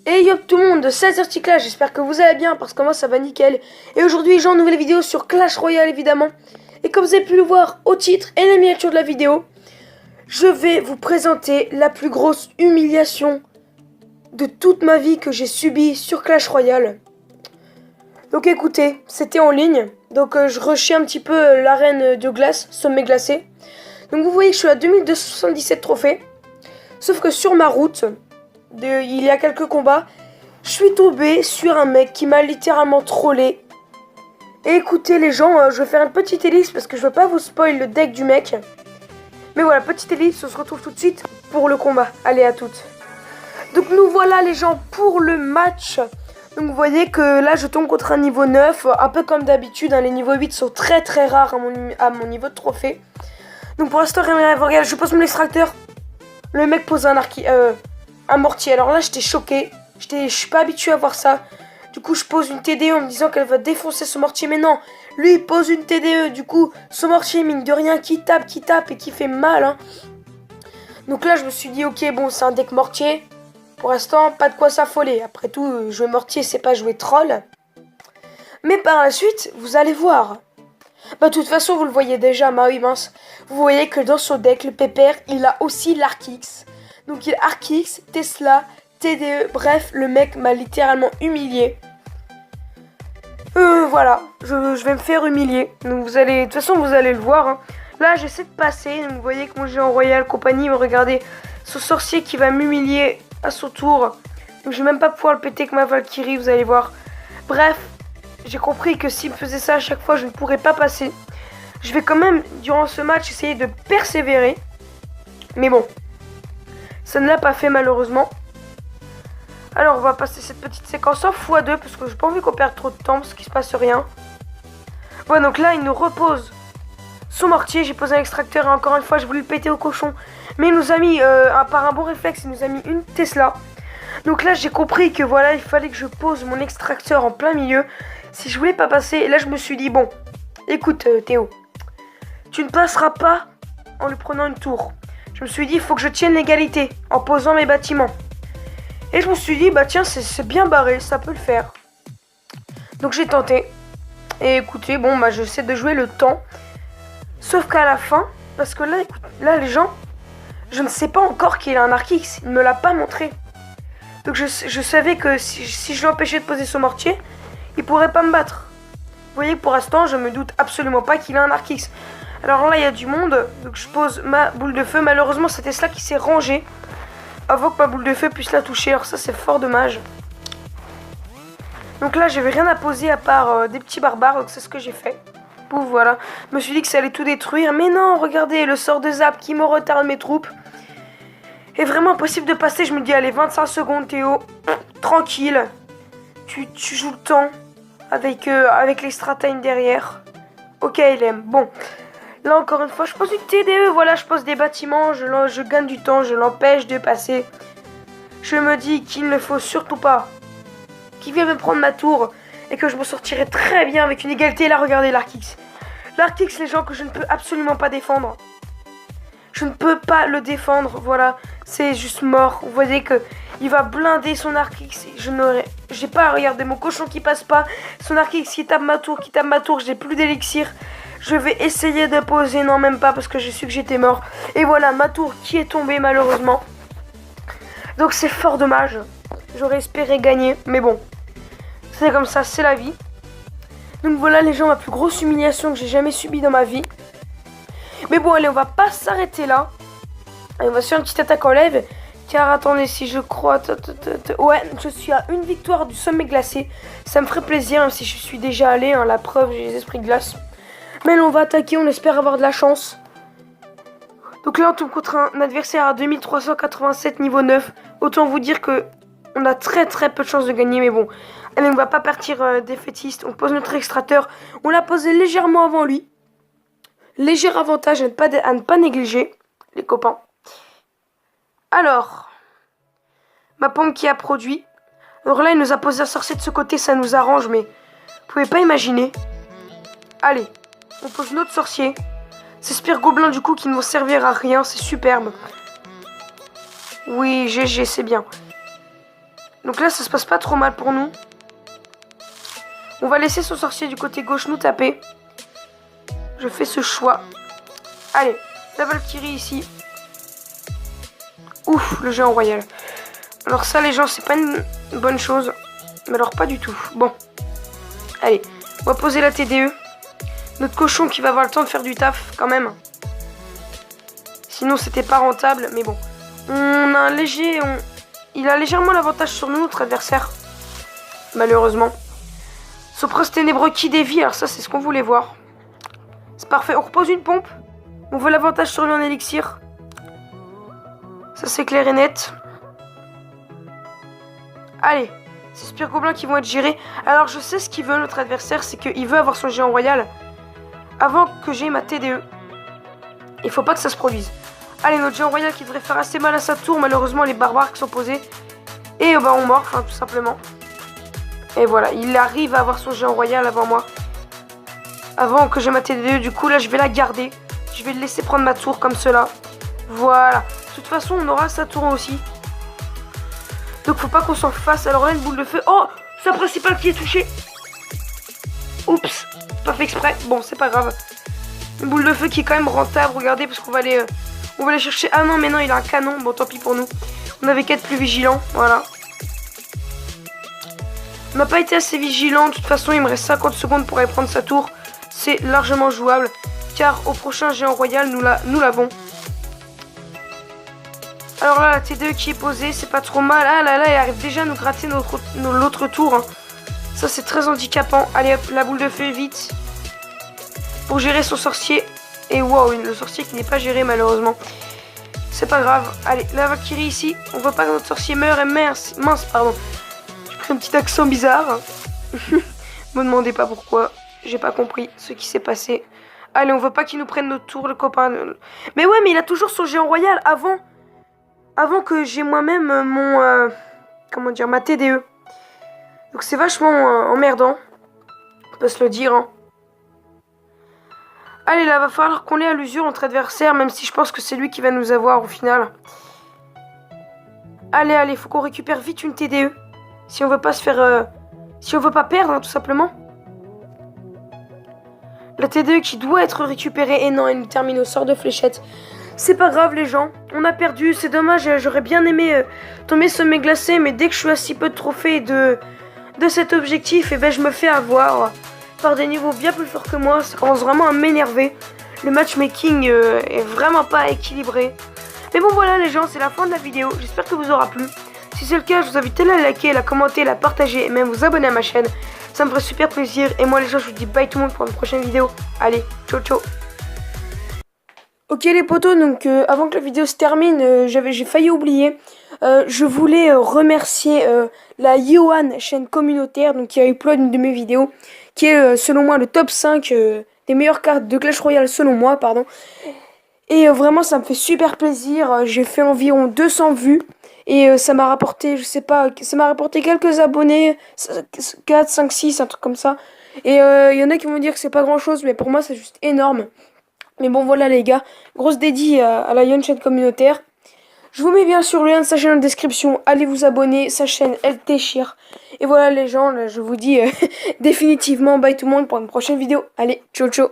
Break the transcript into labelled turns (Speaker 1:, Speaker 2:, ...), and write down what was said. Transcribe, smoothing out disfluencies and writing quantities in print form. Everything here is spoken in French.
Speaker 1: Et yo tout le monde, c'est Articla, j'espère que vous allez bien parce que moi ça va nickel. Et aujourd'hui j'ai une nouvelle vidéo sur Clash Royale évidemment. Et comme vous avez pu le voir au titre et la miniature de la vidéo, je vais vous présenter la plus grosse humiliation de toute ma vie que j'ai subie sur Clash Royale. Donc écoutez, c'était en ligne, donc je rushais un petit peu l'arène de glace, sommet glacé. Donc vous voyez que je suis à 2277 trophées, sauf que sur ma route, il y a quelques combats, je suis tombé sur un mec qui m'a littéralement trollé. Et écoutez les gens, je vais faire une petite ellipse parce que je veux pas vous spoil le deck du mec. Mais voilà, petite ellipse, on se retrouve tout de suite pour le combat. Allez, à toutes. Donc nous voilà les gens pour le match. Donc vous voyez que là je tombe contre un niveau 9, un peu comme d'habitude, hein, les niveaux 8 sont très très rares à mon niveau de trophée. Donc pour l'instant, regarde, je pose mon extracteur. Le mec pose un mortier. Alors là j'étais choqué, je suis pas habitué à voir ça. Du coup je pose une TDE en me disant qu'elle va défoncer ce mortier. Mais non, lui il pose une TDE. Du coup ce mortier mine de rien qui tape et qui fait mal, hein. Donc là je me suis dit ok bon c'est un deck mortier. Pour l'instant pas de quoi s'affoler. Après tout jouer mortier c'est pas jouer troll. Mais par la suite vous allez voir. Bah de toute façon vous le voyez déjà, oui mince. Vous voyez que dans son deck le pépère il a aussi l'Arc-X. Donc il a Arc-X, Tesla, TDE, bref le mec m'a littéralement humilié. Voilà, je vais me faire humilier. Donc vous allez, de toute façon vous allez le voir, hein. Là j'essaie de passer, donc vous voyez que mon géant royal compagnie, regardez ce sorcier qui va m'humilier à son tour. Donc je vais même pas pouvoir le péter avec ma Valkyrie, vous allez voir. Bref, j'ai compris que s'il me faisait ça à chaque fois, je ne pourrais pas passer. Je vais quand même, durant ce match, essayer de persévérer. Mais bon, ça ne l'a pas fait malheureusement. Alors on va passer cette petite séquence en x2 parce que j'ai pas envie qu'on perde trop de temps parce qu'il se passe rien. Voilà, donc là il nous repose son mortier. J'ai posé un extracteur et encore une fois je voulais le péter au cochon. Mais il nous a mis, par un bon réflexe, il nous a mis une Tesla. Donc là j'ai compris que voilà, il fallait que je pose mon extracteur en plein milieu si je voulais pas passer. Et là je me suis dit bon, écoute Théo, tu ne passeras pas en lui prenant une tour. Je me suis dit il faut que je tienne l'égalité en posant mes bâtiments. Et je me suis dit, bah tiens, c'est bien barré, ça peut le faire. Donc j'ai tenté. Et écoutez, bon, bah j'essaie de jouer le temps. Sauf qu'à la fin, parce que là, écoute, là les gens, je ne sais pas encore qu'il a un Arc-X. Il ne me l'a pas montré. Donc je savais que si je l'empêchais de poser son mortier, il pourrait pas me battre. Vous voyez que pour l'instant, je me doute absolument pas qu'il a un Arc-X. Alors là, il y a du monde. Donc je pose ma boule de feu. Malheureusement, c'était cela qui s'est rangé avant que ma boule de feu puisse la toucher. Alors ça c'est fort dommage. Donc là j'avais rien à poser à part des petits barbares. Donc c'est ce que j'ai fait. Pouf, voilà. Je me suis dit que ça allait tout détruire. Mais non, regardez le sort de zap qui me retarde mes troupes. Et vraiment impossible de passer. Je me dis allez 25 secondes Théo. Tranquille. Tu joues le temps. Avec l'extra time derrière. Ok LM. Bon. Là encore une fois je pose une TDE, voilà je pose des bâtiments, je gagne du temps, je l'empêche de passer. Je me dis qu'il ne faut surtout pas qu'il vienne me prendre ma tour et que je me sortirai très bien avec une égalité. Là regardez l'Arc-X. L'Arc-X les gens que je ne peux absolument pas défendre. Je ne peux pas le défendre, voilà, c'est juste mort. Vous voyez que il va blinder son Arc-X. J'ai pas à regarder mon cochon qui passe pas. Son Arc-X qui tape ma tour, j'ai plus d'élixir. Je vais essayer de poser, non même pas parce que j'ai su que j'étais mort. Et voilà ma tour qui est tombée malheureusement. Donc c'est fort dommage. J'aurais espéré gagner, mais bon. C'est comme ça, c'est la vie. Donc voilà les gens, ma plus grosse humiliation que j'ai jamais subie dans ma vie. Mais bon allez, on va pas s'arrêter là. Allez, on va faire une petite attaque en live. Car attendez, si je crois... Ouais, je suis à une victoire du sommet glacé. Ça me ferait plaisir, même si je suis déjà allé, hein, la preuve, j'ai les esprits de glace. Mais là on va attaquer, on espère avoir de la chance. Donc là on tombe contre un adversaire à 2387 niveau 9. Autant vous dire que on a très peu de chances de gagner. Mais bon, allez on va pas partir défaitiste. On pose notre extracteur. On l'a posé légèrement avant lui. Léger avantage à ne pas négliger, les copains. Alors, ma pompe qui a produit. Alors là il nous a posé un sorcier de ce côté, ça nous arrange. Mais vous pouvez pas imaginer. Allez. On pose notre sorcier. Ces spires gobelins du coup qui ne vont servir à rien. C'est superbe. Oui, GG, c'est bien. Donc là, ça se passe pas trop mal pour nous. On va laisser son sorcier du côté gauche nous taper. Je fais ce choix. Allez, la Valkyrie ici. Ouf, le géant royal. Alors ça, les gens, c'est pas une bonne chose. Mais alors, pas du tout. Bon. Allez, on va poser la TDE. Notre cochon qui va avoir le temps de faire du taf, quand même. Sinon, c'était pas rentable, mais bon. On a un léger... Il a légèrement l'avantage sur nous, notre adversaire. Malheureusement. Ce prince ténébreux qui dévie, alors ça, c'est ce qu'on voulait voir. C'est parfait, on repose une pompe. On veut l'avantage sur lui en élixir. Ça, c'est clair et net. Allez, c'est Spire Gobelin qui vont être gérés. Alors, je sais ce qu'il veut, notre adversaire, c'est qu'il veut avoir son géant royal avant que j'ai ma TDE. Il faut pas que ça se produise. Allez, notre géant royal qui devrait faire assez mal à sa tour. Malheureusement, les barbares qui sont posés. Et bah, on mord, tout simplement. Et voilà, il arrive à avoir son géant royal avant moi. Avant que j'ai ma TDE. Du coup, là, je vais la garder. Je vais le laisser prendre ma tour comme cela. Voilà. De toute façon, on aura sa tour aussi. Donc, faut pas qu'on s'en fasse. Alors là, une boule de feu. Oh, sa principale qui est touchée. Oups, pas fait exprès. Bon, c'est pas grave. Une boule de feu qui est quand même rentable. Regardez, parce qu'on va aller... On va aller chercher... Ah non, mais non, il a un canon. Bon, tant pis pour nous. On avait qu'à être plus vigilant. Voilà. On n'a pas été assez vigilant. De toute façon, il me reste 50 secondes pour aller prendre sa tour. C'est largement jouable. Car au prochain géant royal, nous l'avons. Alors là, la T2 qui est posée, c'est pas trop mal. Ah là là, elle arrive déjà à nous gratter l'autre tour. Hein. Ça, c'est très handicapant. Allez hop, la boule de feu, vite. Pour gérer son sorcier. Et wow, le sorcier qui n'est pas géré malheureusement. C'est pas grave. Allez, la Valkyrie ici. On veut pas que notre sorcier meure. Et mince, pardon. J'ai pris un petit accent bizarre. Me demandez pas pourquoi. J'ai pas compris ce qui s'est passé. Allez, on veut pas qu'il nous prenne notre tour, le copain. Mais ouais, mais il a toujours son géant royal avant que j'ai moi-même mon... comment dire, ma TDE. Donc c'est vachement emmerdant. On peut se le dire, hein. Allez, là, va falloir qu'on l'ait à l'usure, notre adversaire, même si je pense que c'est lui qui va nous avoir au final. Allez, faut qu'on récupère vite une TDE. Si on veut pas se faire... si on veut pas perdre, hein, tout simplement. La TDE qui doit être récupérée. Et non, elle nous termine au sort de fléchette. C'est pas grave, les gens. On a perdu, c'est dommage. J'aurais bien aimé tomber sommet glacé, mais dès que je suis à si peu de trophées de cet objectif, et ben, je me fais avoir par des niveaux bien plus forts que moi. Ça commence vraiment à m'énerver. Le matchmaking est vraiment pas équilibré. Mais bon, voilà, les gens, c'est la fin de la vidéo. J'espère que vous aura plu. Si c'est le cas, je vous invite à la liker, la commenter, la partager et même vous abonner à ma chaîne. Ça me ferait super plaisir. Et moi, les gens, je vous dis bye tout le monde pour une prochaine vidéo. Allez, ciao, ciao. Ok les potos, donc avant que la vidéo se termine, j'ai failli oublier. Je voulais remercier la Yohan chaîne communautaire, donc qui a upload une de mes vidéos, qui est selon moi le top 5 des meilleures cartes de Clash Royale selon moi, pardon. Et vraiment ça me fait super plaisir. J'ai fait environ 200 vues et ça m'a rapporté, je sais pas, ça m'a rapporté quelques abonnés, 4, 5, 6, un truc comme ça. Et il y en a qui vont dire que c'est pas grand chose, mais pour moi c'est juste énorme. Mais bon voilà les gars, grosse dédie à la Yohan chaîne communautaire. Je vous mets bien sûr le lien de sa chaîne en description, allez vous abonner, sa chaîne elle déchire. Et voilà les gens, là, je vous dis définitivement bye tout le monde pour une prochaine vidéo. Allez, ciao ciao.